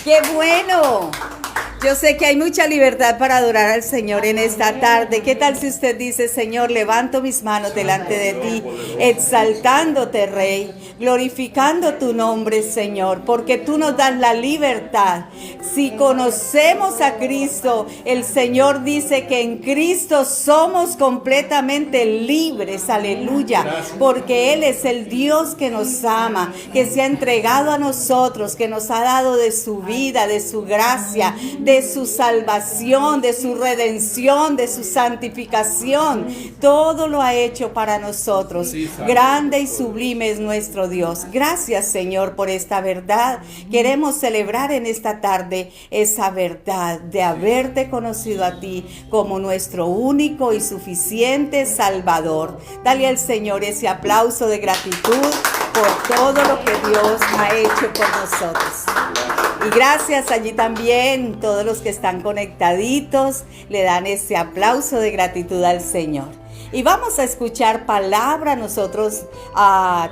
¡Qué bueno! Yo sé que hay mucha libertad para adorar al Señor en esta tarde. ¿Qué tal si usted dice, Señor, levanto mis manos delante de ti, exaltándote, Rey, glorificando tu nombre, Señor, porque tú nos das la libertad. Si conocemos a Cristo, el Señor dice que en Cristo somos completamente libres, aleluya, porque Él es el Dios que nos ama, que se ha entregado a nosotros, que nos ha dado de su vida, de su gracia, de su salvación, de su redención, de su santificación. Todo lo ha hecho para nosotros. Grande y sublime es nuestro Dios. Gracias, Señor, por esta verdad. Queremos celebrar en esta tarde esa verdad de haberte conocido a ti como nuestro único y suficiente Salvador. Dale al Señor ese aplauso de gratitud por todo lo que Dios ha hecho por nosotros. Y gracias allí también, todos los que están conectaditos, le dan ese aplauso de gratitud al Señor. Y vamos a escuchar palabra. Nosotros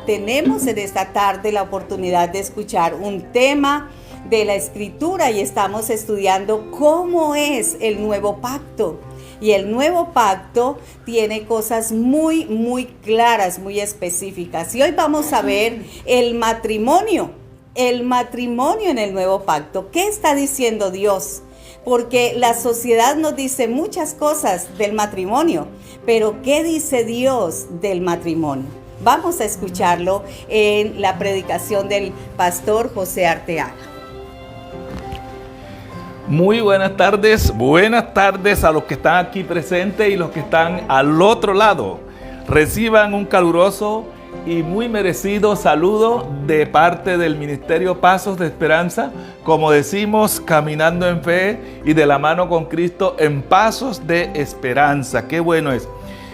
tenemos en esta tarde la oportunidad de escuchar un tema de la Escritura y estamos estudiando cómo es el nuevo pacto. Y el nuevo pacto tiene cosas muy, muy claras, muy específicas. Y hoy vamos a ver el matrimonio. El matrimonio en el nuevo pacto. ¿Qué está diciendo Dios? Porque la sociedad nos dice muchas cosas del matrimonio, pero ¿qué dice Dios del matrimonio? Vamos a escucharlo en la predicación del pastor José Arteaga. Muy buenas tardes a los que están aquí presentes y los que están al otro lado. Reciban un caluroso y muy merecido saludo de parte del Ministerio Pasos de Esperanza, como decimos, caminando en fe y de la mano con Cristo en pasos de esperanza. Qué bueno es.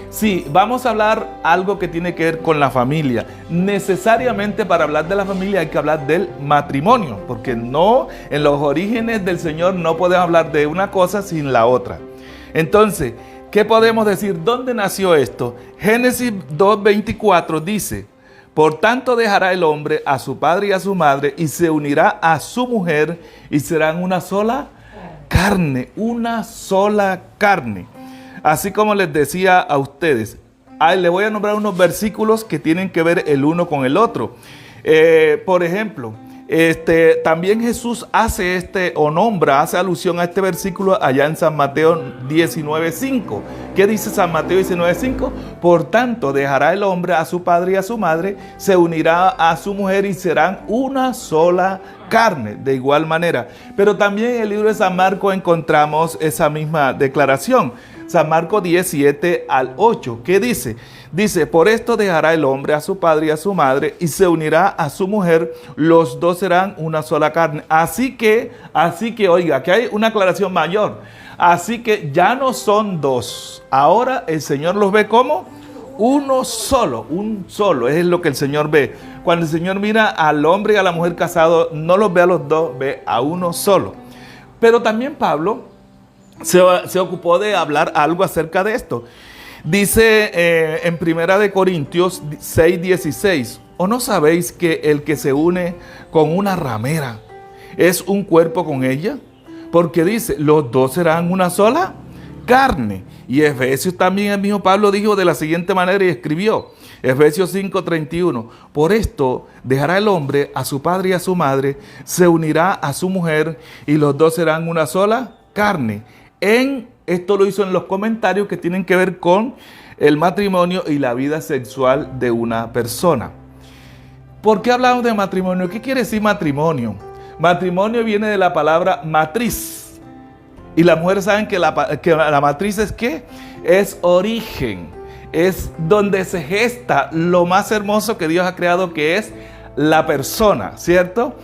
Sí, vamos a hablar algo que tiene que ver con la familia. Necesariamente para hablar de la familia hay que hablar del matrimonio, porque no, en los orígenes del Señor no podemos hablar de una cosa sin la otra. Entonces, ¿qué podemos decir? ¿Dónde nació esto? Génesis 2:24 dice: por tanto dejará el hombre a su padre y a su madre y se unirá a su mujer y serán una sola carne, una sola carne. Así como les decía a ustedes, les voy a nombrar unos versículos que tienen que ver el uno con el otro. Por ejemplo, también Jesús hace hace alusión a este versículo allá en San Mateo 19:5. ¿Qué dice San Mateo 19:5? Por tanto, dejará el hombre a su padre y a su madre, se unirá a su mujer y serán una sola carne. De igual manera. Pero también en el libro de San Marcos encontramos esa misma declaración. San Marcos 17:8. ¿Qué dice? Dice: por esto dejará el hombre a su padre y a su madre y se unirá a su mujer, los dos serán una sola carne. Así que, oiga, que hay una aclaración mayor. Así que ya no son dos. Ahora el Señor los ve como uno solo, un solo. Es lo que el Señor ve. Cuando el Señor mira al hombre y a la mujer casados, no los ve a los dos, ve a uno solo. Pero también Pablo se ocupó de hablar algo acerca de esto. Dice en 1 Corintios 6:16: ¿o no sabéis que el que se une con una ramera es un cuerpo con ella? Porque dice, los dos serán una sola carne. Y Efesios también, el mismo Pablo dijo de la siguiente manera y escribió, Efesios 5:31: por esto dejará el hombre a su padre y a su madre, se unirá a su mujer y los dos serán una sola carne. Esto lo hizo en los comentarios que tienen que ver con el matrimonio y la vida sexual de una persona. ¿Por qué hablamos de matrimonio? ¿Qué quiere decir matrimonio? Matrimonio viene de la palabra matriz. Y las mujeres saben que la matriz es ¿qué? Es origen. Es donde se gesta lo más hermoso que Dios ha creado, que es la persona, ¿cierto?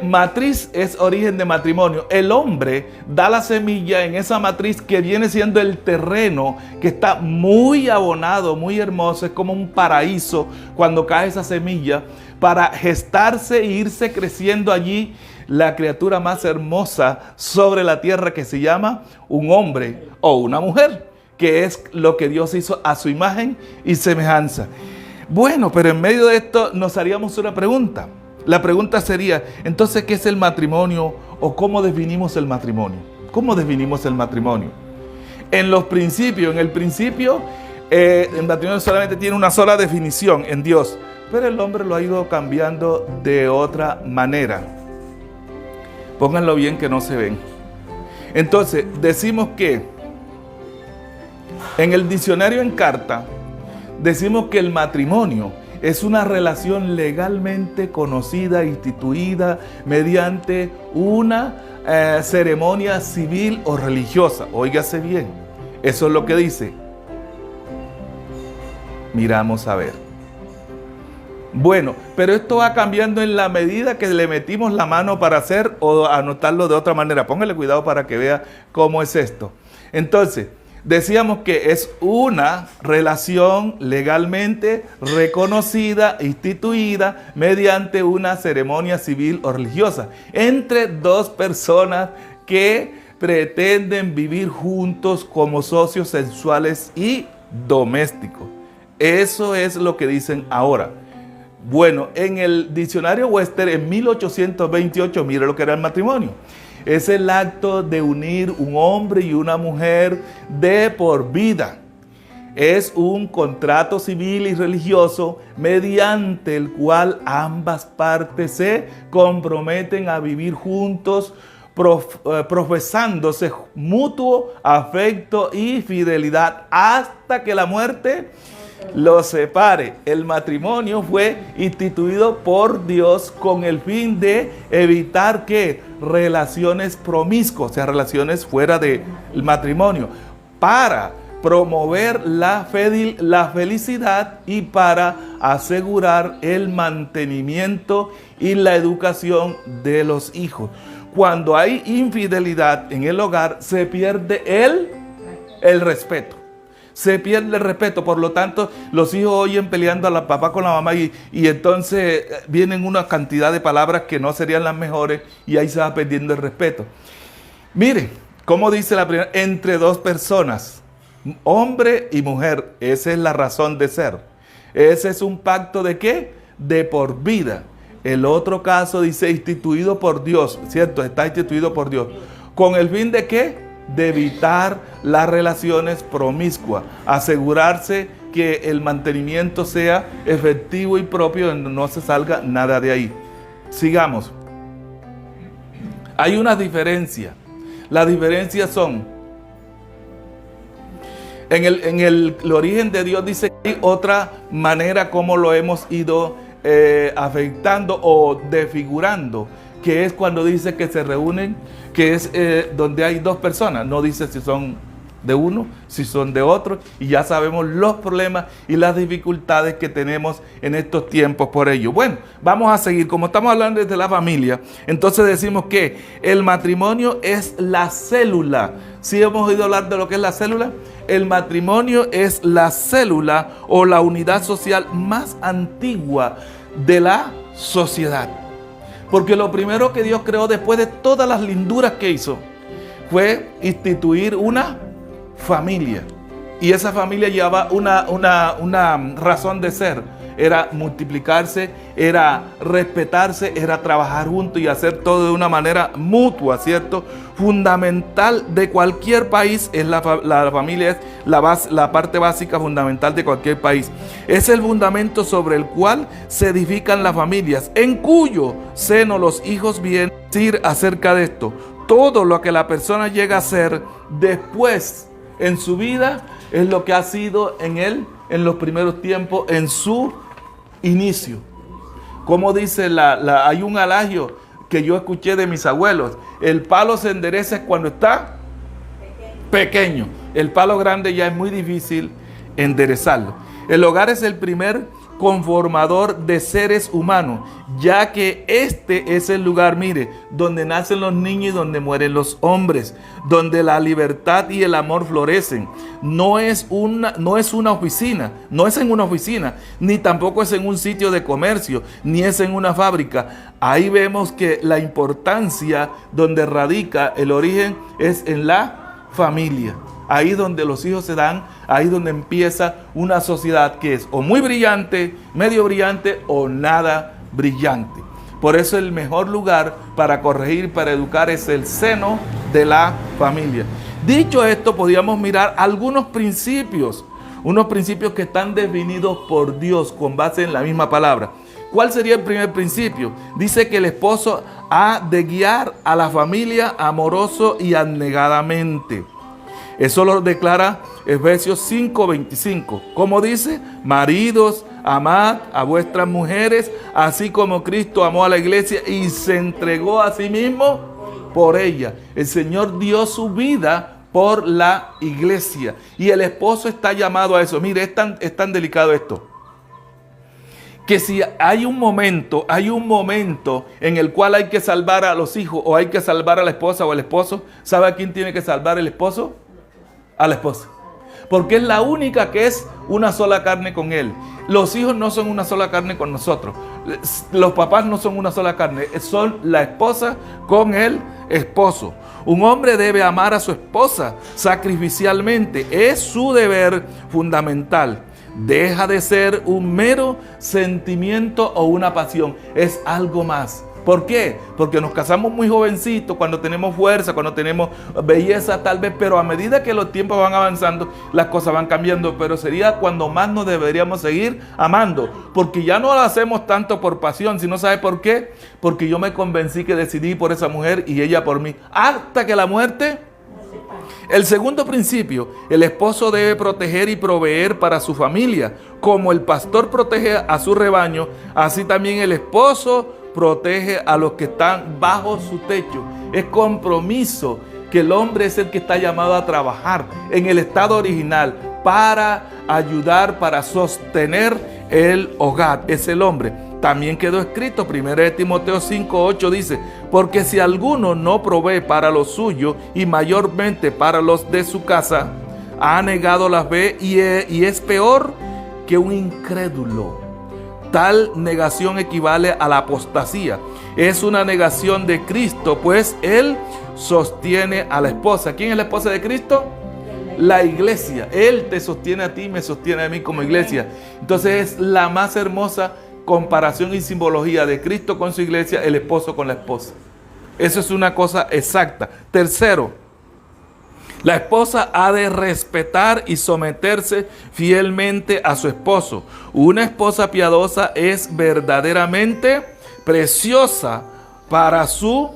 Matriz es origen de matrimonio. El hombre da la semilla en esa matriz que viene siendo el terreno, que está muy abonado, muy hermoso. Es como un paraíso cuando cae esa semilla para gestarse e irse creciendo allí la criatura más hermosa sobre la tierra, que se llama un hombre o una mujer, que es lo que Dios hizo a su imagen y semejanza. Bueno, pero en medio de esto nos haríamos una pregunta. La pregunta sería, entonces, ¿qué es el matrimonio o cómo definimos el matrimonio? ¿Cómo definimos el matrimonio? En el principio, el matrimonio solamente tiene una sola definición en Dios, pero el hombre lo ha ido cambiando de otra manera. Pónganlo bien que no se ven. Entonces, decimos que en el diccionario en carta, decimos que el matrimonio es una relación legalmente conocida, instituida mediante una ceremonia civil o religiosa. Óigase bien, eso es lo que dice. Miramos a ver. Bueno, pero esto va cambiando en la medida que le metimos la mano para hacer o anotarlo de otra manera. Póngale cuidado para que vea cómo es esto. Entonces, decíamos que es una relación legalmente reconocida, instituida mediante una ceremonia civil o religiosa entre dos personas que pretenden vivir juntos como socios sexuales y domésticos. Eso es lo que dicen ahora. Bueno, en el diccionario Webster en 1828, mire lo que era el matrimonio. Es el acto de unir un hombre y una mujer de por vida. Es un contrato civil y religioso mediante el cual ambas partes se comprometen a vivir juntos, profesándose mutuo afecto y fidelidad hasta que la muerte los separe. El matrimonio fue instituido por Dios con el fin de evitar que relaciones promiscuas, o sea, relaciones fuera del matrimonio, para promover la felicidad y para asegurar el mantenimiento y la educación de los hijos. Cuando hay infidelidad en el hogar, se pierde el respeto. Se pierde el respeto, por lo tanto, los hijos oyen peleando a la papá con la mamá y entonces vienen una cantidad de palabras que no serían las mejores y ahí se va perdiendo el respeto. Mire, como dice la primera, entre dos personas, hombre y mujer, esa es la razón de ser. Ese es un pacto ¿de qué? De por vida. El otro caso dice instituido por Dios, ¿cierto? Está instituido por Dios. ¿Con el fin de qué? De evitar las relaciones promiscuas, asegurarse que el mantenimiento sea efectivo y propio, donde no se salga nada de ahí. Sigamos. Hay una diferencia. Las diferencias son, en el origen de Dios dice que hay otra manera como lo hemos ido afectando o desfigurando, que es cuando dice que se reúnen, que es donde hay dos personas. No dice si son de uno, si son de otro, y ya sabemos los problemas y las dificultades que tenemos en estos tiempos por ello. Bueno, vamos a seguir. Como estamos hablando desde la familia, entonces decimos que el matrimonio es la célula. ¿Sí hemos oído hablar de lo que es la célula? El matrimonio es la célula o la unidad social más antigua de la sociedad. Porque lo primero que Dios creó después de todas las linduras que hizo fue instituir una familia. Y esa familia llevaba una razón de ser. Era multiplicarse, era respetarse, era trabajar juntos y hacer todo de una manera mutua, ¿cierto? Fundamental de cualquier país es la familia, es la parte básica fundamental de cualquier país. Es el fundamento sobre el cual se edifican las familias, en cuyo seno los hijos vienen a decir acerca de esto. Todo lo que la persona llega a ser después en su vida es lo que ha sido en los primeros tiempos, en su inicio. Como dice hay un adagio que yo escuché de mis abuelos: el palo se endereza cuando está pequeño. El palo grande ya es muy difícil enderezarlo. El hogar es el primer conformador de seres humanos, ya que este es el lugar, mire, donde nacen los niños y donde mueren los hombres, donde la libertad y el amor florecen. No es una oficina, no es en una oficina, ni tampoco es en un sitio de comercio, ni es en una fábrica. Ahí vemos que la importancia donde radica el origen es en la familia. Ahí donde los hijos se dan, ahí donde empieza una sociedad que es o muy brillante, medio brillante o nada brillante. Por eso el mejor lugar para corregir, para educar es el seno de la familia. Dicho esto, podríamos mirar algunos principios, unos principios que están definidos por Dios con base en la misma palabra. ¿Cuál sería el primer principio? Dice que el esposo ha de guiar a la familia amoroso y abnegadamente. Eso lo declara Efesios 5:25. Como dice, maridos, amad a vuestras mujeres, así como Cristo amó a la iglesia y se entregó a sí mismo por ella. El Señor dio su vida por la iglesia y el esposo está llamado a eso. Mire, es tan delicado esto, que si hay un momento en el cual hay que salvar a los hijos o hay que salvar a la esposa o al esposo, ¿sabe a quién tiene que salvar el esposo? A la esposa. Porque es la única que es una sola carne con él. Los hijos no son una sola carne con nosotros. Los papás no son una sola carne. Son la esposa con el esposo. Un hombre debe amar a su esposa sacrificialmente. Es su deber fundamental. Deja de ser un mero sentimiento o una pasión. Es algo más. ¿Por qué? Porque nos casamos muy jovencitos, cuando tenemos fuerza, cuando tenemos belleza tal vez, pero a medida que los tiempos van avanzando, las cosas van cambiando, pero sería cuando más nos deberíamos seguir amando, porque ya no lo hacemos tanto por pasión, sino ¿sabe por qué? Porque yo me convencí que decidí por esa mujer y ella por mí, hasta que la muerte. El segundo principio, el esposo debe proteger y proveer para su familia, como el pastor protege a su rebaño, así también el esposo protege a los que están bajo su techo. Es compromiso que el hombre es el que está llamado a trabajar en el estado original para ayudar, para sostener el hogar. Es el hombre. También quedó escrito, 1 Timoteo 5:8 dice, porque si alguno no provee para lo suyo y mayormente para los de su casa, ha negado la fe y es peor que un incrédulo. Tal negación equivale a la apostasía. Es una negación de Cristo, pues Él sostiene a la esposa. ¿Quién es la esposa de Cristo? La iglesia. Él te sostiene a ti, me sostiene a mí como iglesia. Entonces es la más hermosa comparación y simbología de Cristo con su iglesia, el esposo con la esposa. Eso es una cosa exacta. Tercero, la esposa ha de respetar y someterse fielmente a su esposo. Una esposa piadosa es verdaderamente preciosa para su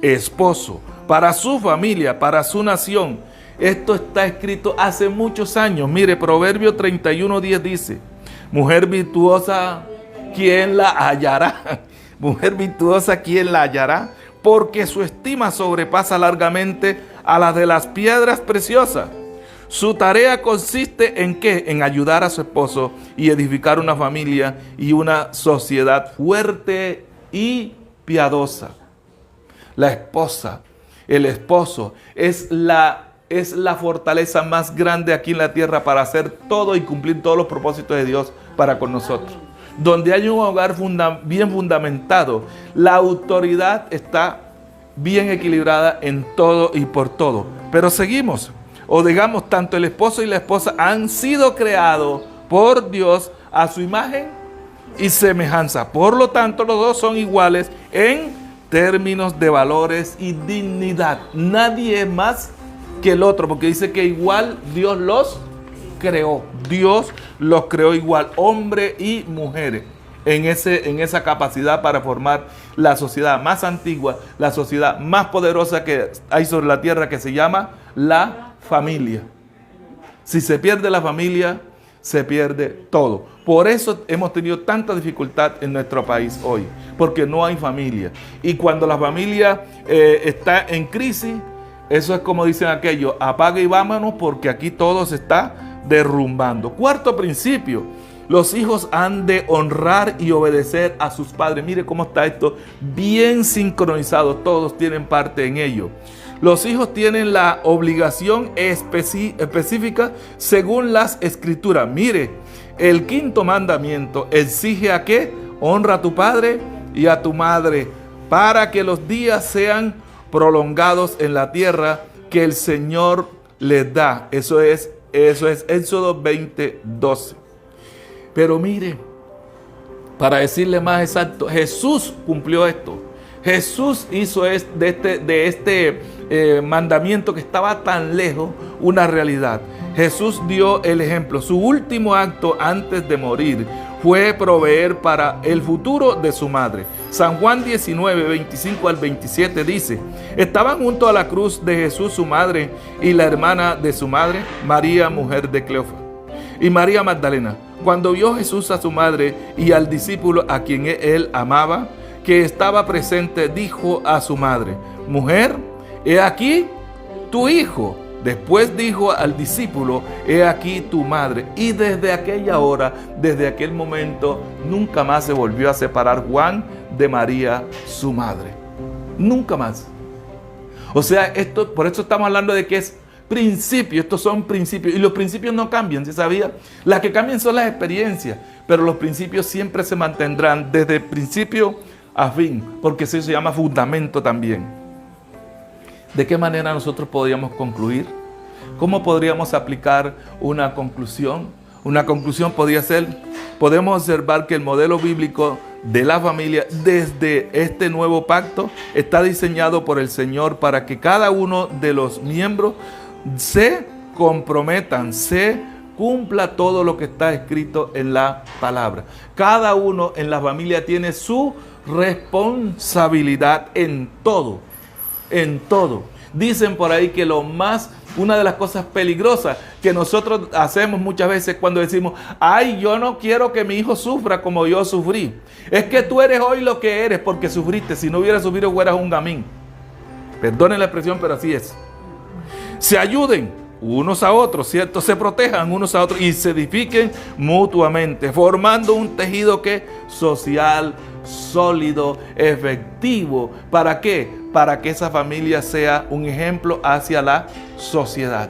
esposo, para su familia, para su nación. Esto está escrito hace muchos años. Mire, Proverbio 31:10 dice, mujer virtuosa, ¿quién la hallará? Mujer virtuosa, ¿quién la hallará? Porque su estima sobrepasa largamente a la de las piedras preciosas. Su tarea consiste en ¿qué? En ayudar a su esposo y edificar una familia y una sociedad fuerte y piadosa. La esposa, el esposo, es la fortaleza más grande aquí en la tierra para hacer todo y cumplir todos los propósitos de Dios para con nosotros. Donde hay un hogar bien fundamentado, la autoridad está bien equilibrada en todo y por todo. Pero seguimos, o digamos, tanto el esposo y la esposa han sido creados por Dios a su imagen y semejanza. Por lo tanto, los dos son iguales en términos de valores y dignidad. Nadie es más que el otro, porque dice que igual Dios los creó. Dios los creó igual, hombre y mujeres, en esa capacidad para formar la sociedad más antigua, la sociedad más poderosa que hay sobre la tierra, que se llama la familia. Si se pierde la familia, se pierde todo. Por eso hemos tenido tanta dificultad en nuestro país hoy, porque no hay familia. Y cuando la familia está en crisis, eso es como dicen aquellos, apaga y vámonos, porque aquí todo se está derrumbando. Cuarto principio, los hijos han de honrar y obedecer a sus padres. Mire cómo está esto bien sincronizado, todos tienen parte en ello. Los hijos tienen la obligación específica según las escrituras. Mire, el quinto mandamiento exige a que honra a tu padre y a tu madre para que los días sean prolongados en la tierra que el Señor les da. Eso es Éxodo 20:12. Pero mire, Para decirle más exacto, Jesús cumplió esto. Jesús hizo de este mandamiento que estaba tan lejos una realidad. Jesús dio el ejemplo. Su último acto antes de morir fue proveer para el futuro de su madre. San Juan 19, 25 al 27 dice: estaban junto a la cruz de Jesús su madre y la hermana de su madre, María, mujer de Cleofas, y María Magdalena. Cuando vio Jesús a su madre y al discípulo a quien él amaba, que estaba presente, dijo a su madre: mujer, he aquí tu hijo. Después dijo al discípulo: he aquí tu madre. Y desde aquella hora, desde aquel momento, nunca más se volvió a separar Juan de María, su madre. Nunca más. O sea, por eso estamos hablando de que es principio. Estos son principios. Y los principios no cambian, ¿sí sabía? Las que cambian son las experiencias. Pero los principios siempre se mantendrán desde principio a fin. Porque eso se llama fundamento también. ¿De qué manera nosotros podríamos concluir? ¿Cómo podríamos aplicar una conclusión? Una conclusión podría ser, podemos observar que el modelo bíblico de la familia desde este nuevo pacto está diseñado por el Señor para que cada uno de los miembros se comprometan, se cumpla todo lo que está escrito en la palabra. Cada uno en la familia tiene su responsabilidad en todo. En todo. Dicen por ahí que una de las cosas peligrosas que nosotros hacemos muchas veces cuando decimos: ay, yo no quiero que mi hijo sufra como yo sufrí. Es que tú eres hoy lo que eres porque sufriste. Si no hubieras sufrido, fueras un gamín. Perdonen la expresión, pero así es. Se ayuden unos a otros, ¿cierto? Se protejan unos a otros y se edifiquen mutuamente, formando un tejido social, sólido, efectivo. ¿Para qué? Para que esa familia sea un ejemplo hacia la sociedad.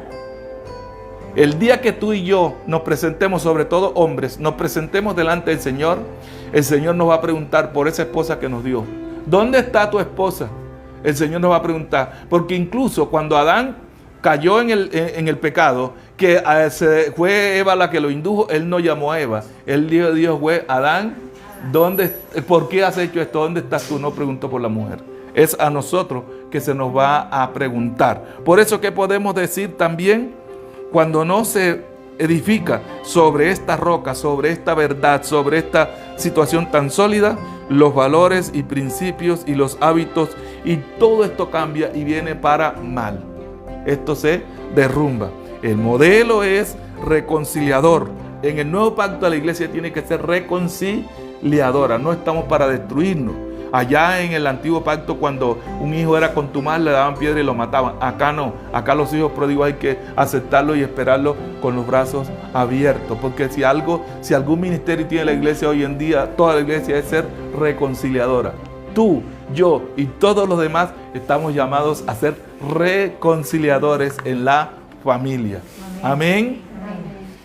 El día que tú y yo nos presentemos, sobre todo hombres, nos presentemos delante del Señor, el Señor nos va a preguntar por esa esposa que nos dio. ¿Dónde está tu esposa? El Señor nos va a preguntar, porque incluso cuando Adán cayó en el pecado, que fue Eva la que lo indujo, él no llamó a Eva. Él dijo, fue Adán, ¿por qué has hecho esto? ¿Dónde estás tú? No preguntó por la mujer. Es a nosotros que se nos va a preguntar. Por eso, ¿qué podemos decir también? Cuando no se edifica sobre esta roca, sobre esta verdad, sobre esta situación tan sólida, los valores y principios y los hábitos y todo esto cambia y viene para mal. Esto se derrumba. El modelo es reconciliador. En el nuevo pacto la iglesia tiene que ser reconciliadora. No estamos para destruirnos. Allá en el antiguo pacto, cuando un hijo era contumaz, le daban piedra y lo mataban. Acá no. Acá los hijos pródigos hay que aceptarlos y esperarlos con los brazos abiertos. Porque si algún ministerio tiene la iglesia hoy en día, toda la iglesia es ser reconciliadora. Tú, yo y todos los demás estamos llamados a ser reconciliadores en la familia. Amén.